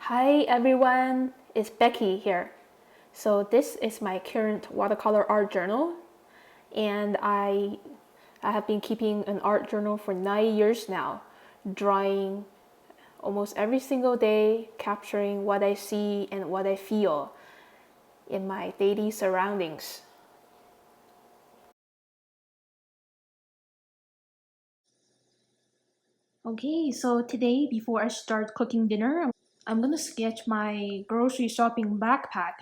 Hi everyone, it's Becky here. So this is my current watercolor art journal, and I have been keeping an art journal for 9 years now, drawing almost every single day, capturing what I see and what I feel in my daily surroundings. Okay, so today before I start cooking dinner, I'm gonna sketch my grocery shopping backpack.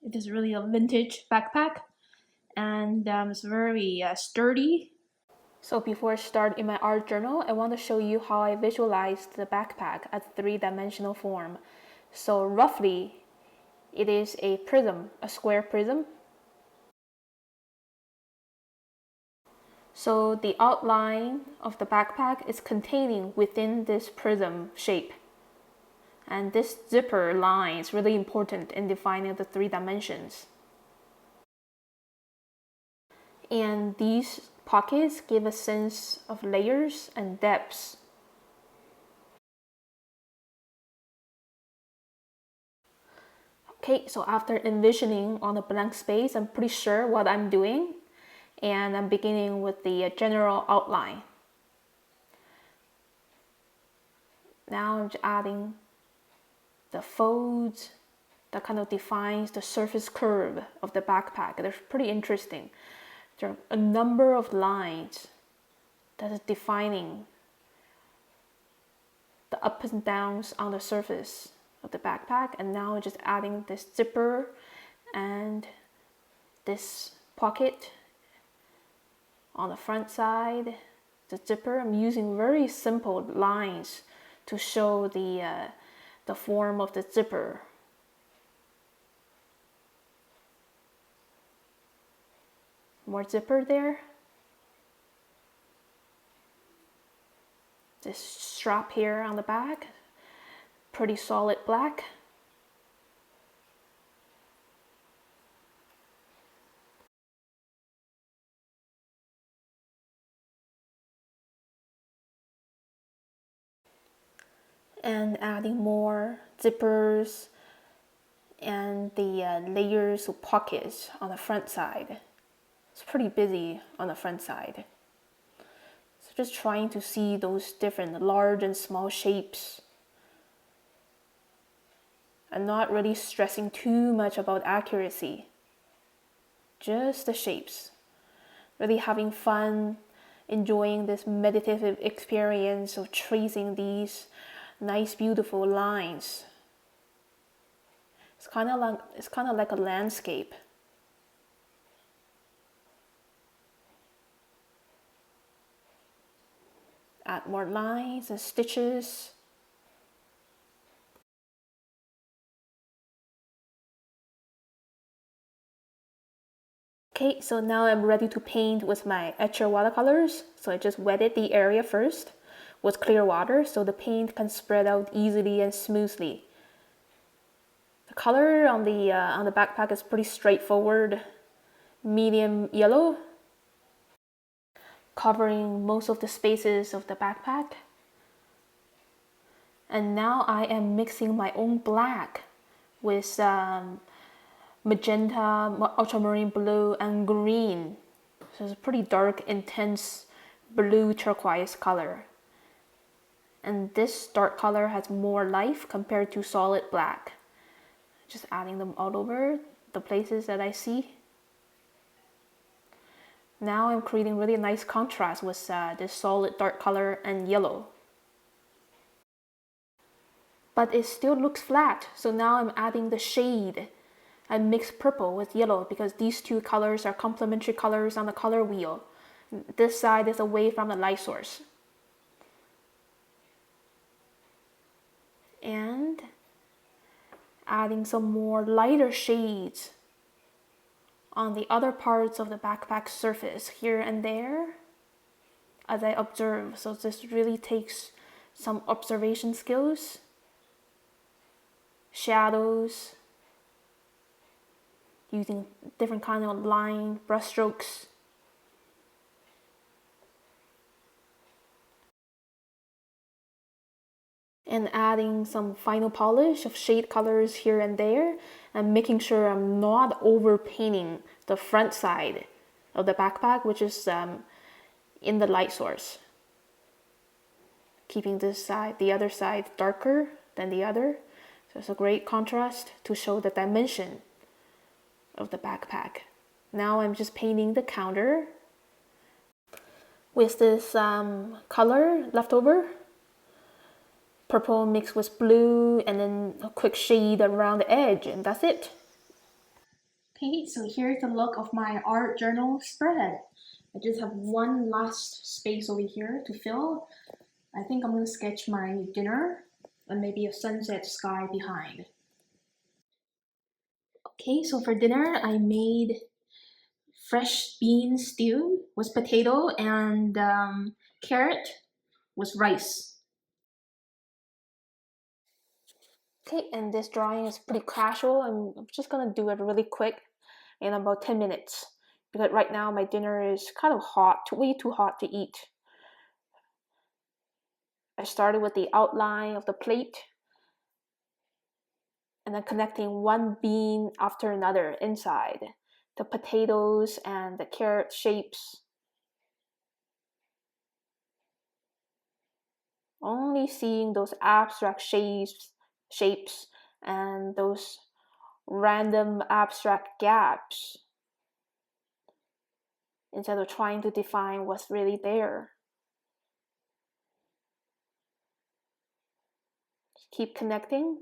It is really a vintage backpack and it's very sturdy. So before I start in my art journal, I want to show you how I visualized the backpack as a three-dimensional form. So roughly, it is a prism, a square prism. So the outline of the backpack is containing within this prism shape. And this zipper line is really important in defining the three dimensions. And these pockets give a sense of layers and depths. Okay, so after envisioning on a blank space, I'm pretty sure what I'm doing, and I'm beginning with the general outline. Now I'm just adding the folds that kind of defines the surface curve of the backpack. They're pretty interesting. There are a number of lines that is defining the ups and downs on the surface of the backpack, and now I'm just adding this zipper and this pocket on the front side. The zipper, I'm using very simple lines to show the form of the zipper. More zipper there. This strap here on the back, pretty solid black. And adding more zippers and the layers of pockets on the front side. It's pretty busy on the front side. So just trying to see those different large and small shapes. I'm not really stressing too much about accuracy. Just the shapes. Really having fun, enjoying this meditative experience of tracing these nice, beautiful lines. It's kind of like a landscape. Add more lines and stitches. Okay, so now I'm ready to paint with my etcher watercolors. So I just wetted the area first with clear water so the paint can spread out easily and smoothly. The color on the backpack is pretty straightforward, medium yellow, covering most of the spaces of the backpack. And now I am mixing my own black with magenta, ultramarine blue, and green. So it's a pretty dark, intense blue turquoise color. And this dark color has more life compared to solid black. Just adding them all over the places that I see. Now I'm creating really nice contrast with this solid dark color and yellow. But it still looks flat, so now I'm adding the shade. I mix purple with yellow because these two colors are complementary colors on the color wheel. This side is away from the light source. And adding some more lighter shades on the other parts of the backpack surface here and there as I observe. So this really takes some observation skills, shadows, using different kind of line brush strokes. and adding some final polish of shade colors here and there, and making sure I'm not over painting the front side of the backpack, which is in the light source. Keeping this side, the other side, darker than the other. So it's a great contrast to show the dimension of the backpack. Now I'm just painting the counter with this color left over. Purple mixed with blue, and then a quick shade around the edge, and that's it. Okay, so here's the look of my art journal spread. I just have one last space over here to fill. I think I'm going to sketch my dinner and maybe a sunset sky behind. Okay, so for dinner I made fresh bean stew with potato and carrot with rice. Okay, and this drawing is pretty casual. I'm just gonna do it really quick in about 10 minutes because right now my dinner is kind of hot, way too hot to eat. I started with the outline of the plate and then connecting one bean after another inside the potatoes and the carrot shapes. Only seeing those abstract shapes and those random abstract gaps instead of trying to define what's really there. Just keep connecting,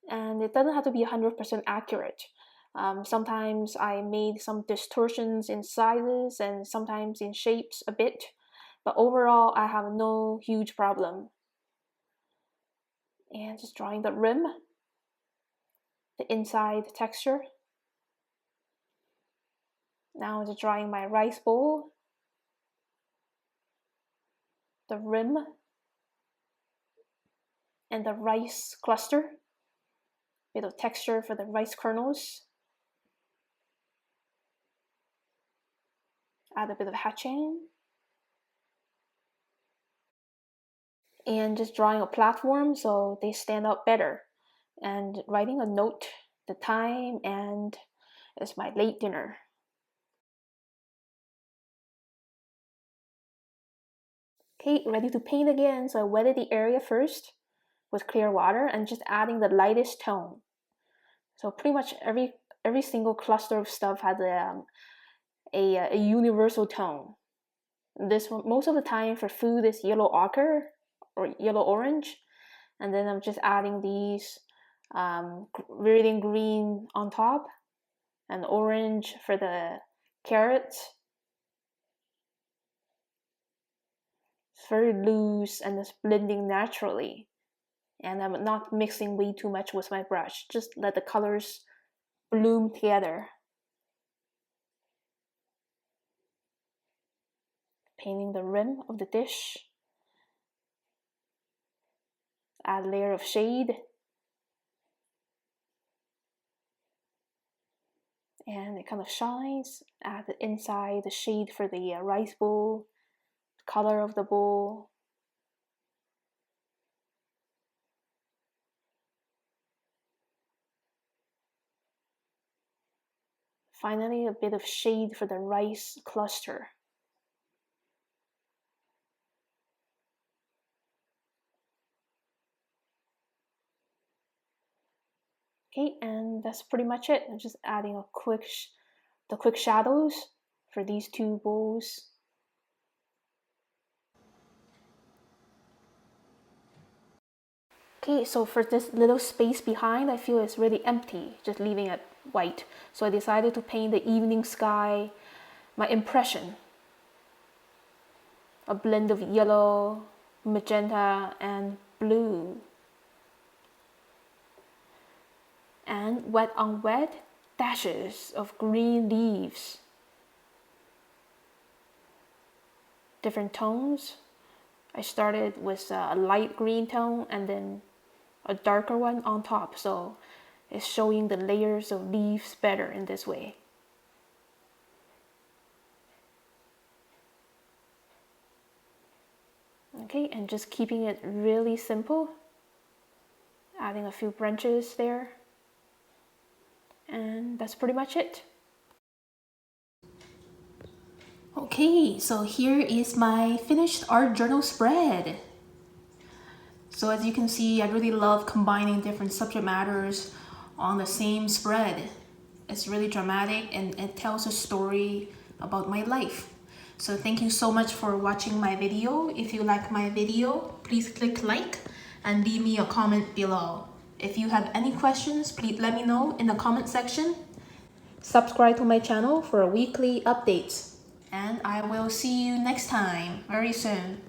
and it doesn't have to be 100% accurate. Sometimes I made some distortions in sizes and sometimes in shapes a bit, but overall I have no huge problem. And just drawing the rim, the inside texture. Now just drawing my rice bowl, the rim, and the rice cluster. Bit of texture for the rice kernels. Add a bit of hatching. And just drawing a platform so they stand out better. And writing a note, the time, and it's my late dinner. Okay, ready to paint again. So I wetted the area first with clear water and just adding the lightest tone. So pretty much every single cluster of stuff has a universal tone. This one, most of the time for food is yellow ochre or yellow orange, and then I'm just adding these viridian green on top and orange for the carrots. It's very loose and it's blending naturally, and I'm not mixing way too much with my brush. Just let the colors bloom together. Painting the rim of the dish. Add a layer of shade. And it kind of shines. Add the inside the shade for the rice bowl, the color of the bowl. Finally, a bit of shade for the rice cluster. Okay, and that's pretty much it. I'm just adding the quick shadows for these two bowls. Okay, so for this little space behind, I feel it's really empty, just leaving it white. So I decided to paint the evening sky, my impression. A blend of yellow, magenta, and blue. And wet on wet, dashes of green leaves. Different tones. I started with a light green tone and then a darker one on top, so it's showing the layers of leaves better in this way. Okay, and just keeping it really simple. adding a few branches there. And that's pretty much it. Okay, so here is my finished art journal spread. So as you can see, I really love combining different subject matters on the same spread. It's really dramatic and it tells a story about my life. So thank you so much for watching my video. If you like my video, please click like and leave me a comment below. If you have any questions, please let me know in the comment section. Subscribe to my channel for weekly updates. And I will see you next time, very soon.